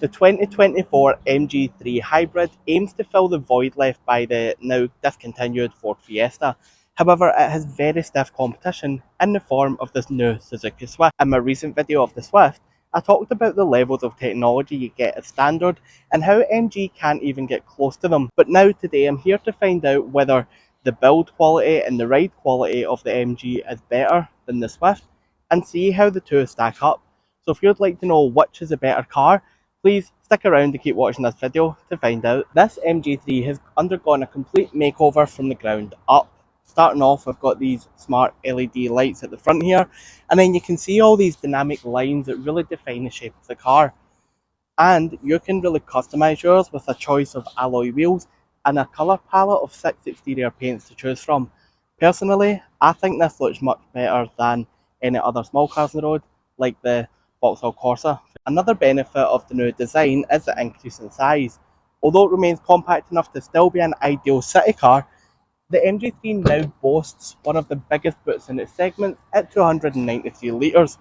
The 2024 MG3 Hybrid aims to fill the void left by the now discontinued Ford Fiesta. However, it has very stiff competition in the form of this new Suzuki Swift. In my recent video of the Swift, I talked about the levels of technology you get as standard and how MG can't even get close to them. But now today I'm here to find out whether the build quality and the ride quality of the MG is better than the Swift and see how the two stack up. So if you'd like to know which is a better car, please stick around to keep watching this video to find out. This MG3 has undergone a complete makeover from the ground up. Starting off, we've got these smart LED lights at the front here, and then you can see all these dynamic lines that really define the shape of the car. And you can really customise yours with a choice of alloy wheels and a colour palette of 6 exterior paints to choose from. Personally, I think this looks much better than any other small cars on the road, like the Vauxhall Corsa. Another benefit of the new design is the increase in size. Although it remains compact enough to still be an ideal city car, the MG3 now boasts one of the biggest boots in its segment at 293 litres.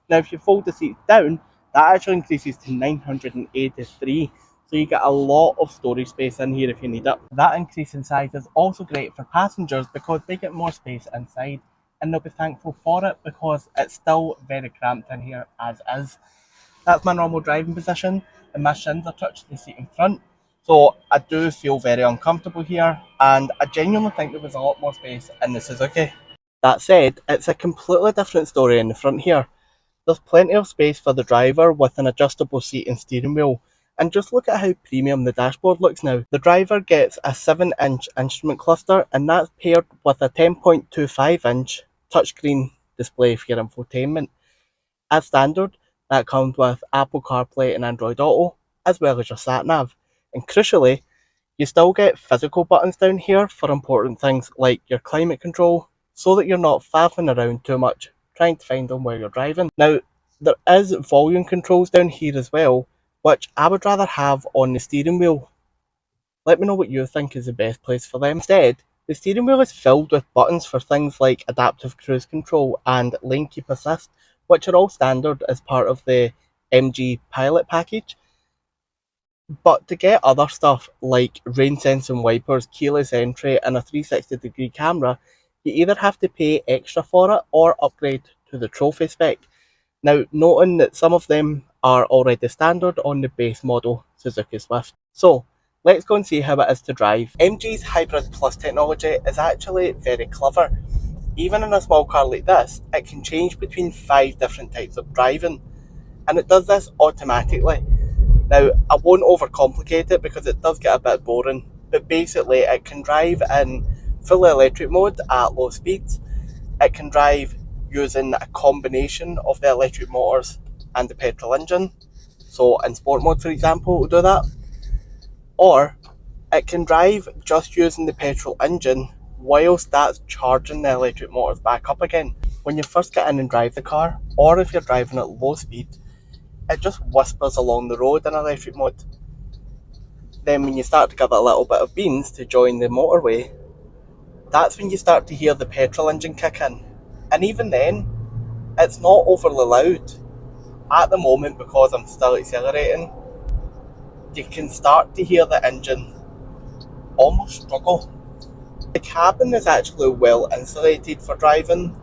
Now if you fold the seats down, that actually increases to 983, so you get a lot of storage space in here if you need it. That increase in size is also great for passengers because they get more space inside, and they'll be thankful for it because it's still very cramped in here as is. That's my normal driving position, and my shins are touching the seat in front, so I do feel very uncomfortable here, and I genuinely think there was a lot more space in the Suzuki. That said, it's a completely different story in the front here. There's plenty of space for the driver with an adjustable seat and steering wheel, and just look at how premium the dashboard looks now. The driver gets a 7-inch instrument cluster, and that's paired with a 10.25-inch touchscreen display for your infotainment. As standard, that comes with Apple CarPlay and Android Auto, as well as your sat-nav. And crucially, you still get physical buttons down here for important things like your climate control, so that you're not faffing around too much trying to find them while you're driving. Now, there is volume controls down here as well, which I would rather have on the steering wheel. Let me know what you think is the best place for them. Instead, the steering wheel is filled with buttons for things like adaptive cruise control and lane keep assist, which are all standard as part of the MG Pilot package. But to get other stuff like rain sensing wipers, keyless entry and a 360-degree camera, you either have to pay extra for it or upgrade to the trophy spec. Now, noting that some of them are already standard on the base model Suzuki Swift. So, let's go and see how it is to drive. MG's Hybrid Plus technology is actually very clever. Even in a small car like this, it can change between 5 different types of driving, and it does this automatically. Now, I won't overcomplicate it because it does get a bit boring, but basically it can drive in fully electric mode at low speeds. It can drive using a combination of the electric motors and the petrol engine. So in sport mode, for example, it will do that. Or it can drive just using the petrol engine whilst that's charging the electric motors back up again. When you first get in and drive the car, or if you're driving at low speed, it just whispers along the road in electric mode. Then when you start to give it a little bit of beans to join the motorway, that's when you start to hear the petrol engine kick in. And even then, it's not overly loud. At the moment, because I'm still accelerating, you can start to hear the engine almost struggle. The cabin is actually well insulated for driving.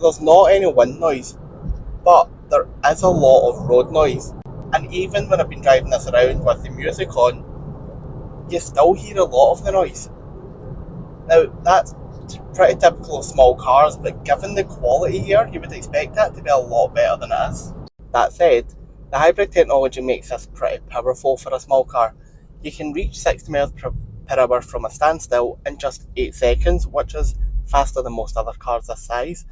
There's not any wind noise, but there is a lot of road noise. And even when I've been driving this around with the music on, you still hear a lot of the noise. Now, that's pretty typical of small cars, but given the quality here, you would expect that to be a lot better than it is. That said, the hybrid technology makes this pretty powerful for a small car. You can reach 60 miles per hour from a standstill in just 8 seconds, which is faster than most other cars this size.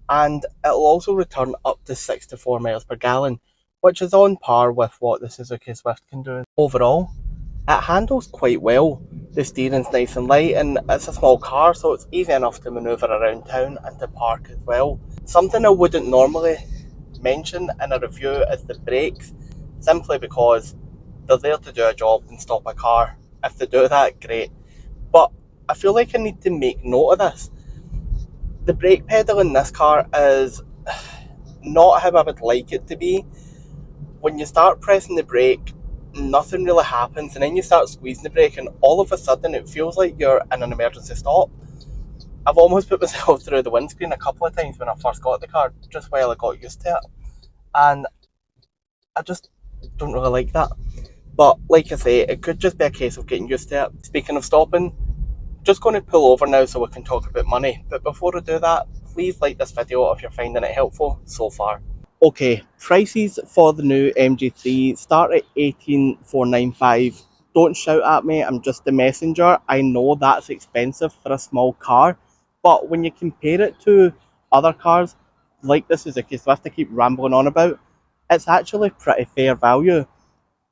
And it'll also return up to 64 miles per gallon, which is on par with what the Suzuki Swift can do. Overall, it handles quite well. The steering's nice and light, and it's a small car, so it's easy enough to manoeuvre around town and to park as well. Something I wouldn't normally mention in a review is the brakes, simply because they're there to do a job and stop a car. If they do that, great. But I feel like I need to make note of this. The brake pedal in this car is not how I would like it to be. when you start pressing the brake, nothing really happens, and then you start squeezing the brake, and all of a sudden it feels like you're in an emergency stop. I've almost put myself through the windscreen a couple of times when I first got the car, just while I got used to it, and I just don't really like that. But like I say, it could just be a case of getting used to it. Speaking of stopping, just going to pull over now so we can talk about money. But before I do that, please like this video if you're finding it helpful so far. Okay, prices for the new MG3 start at 18,495. Don't shout at me, I'm just the messenger. I know that's expensive for a small car, but when you compare it to other cars like the Suzuki Swift I keep rambling on about, it's actually pretty fair value.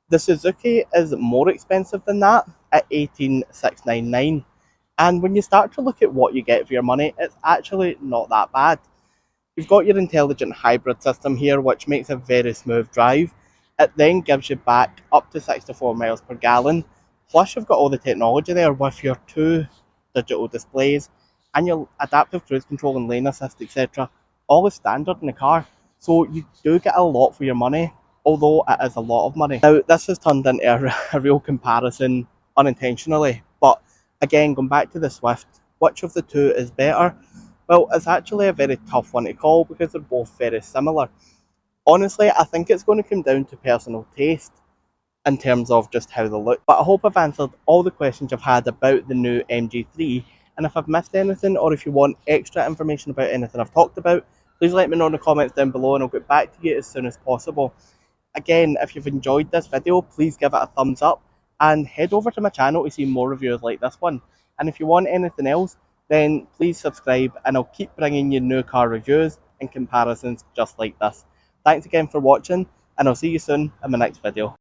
The Suzuki is more expensive than that at 18,699. And when you start to look at what you get for your money, it's actually not that bad. You've got your intelligent hybrid system here, which makes a very smooth drive. It then gives you back up to 64 miles per gallon. Plus, you've got all the technology there with your two digital displays and your adaptive cruise control and lane assist, etc. All is standard in the car. So you do get a lot for your money, although it is a lot of money. Now, this has turned into a real comparison unintentionally. But again, going back to the Swift, which of the two is better? Well, it's actually a very tough one to call because they're both very similar. Honestly, I think it's going to come down to personal taste in terms of just how they look. But I hope I've answered all the questions you've had about the new MG3. And if I've missed anything, or if you want extra information about anything I've talked about, please let me know in the comments down below and I'll get back to you as soon as possible. Again, if you've enjoyed this video, please give it a thumbs up and head over to my channel to see more reviews like this one. And if you want anything else, then please subscribe and I'll keep bringing you new car reviews and comparisons just like this. Thanks again for watching, and I'll see you soon in my next video.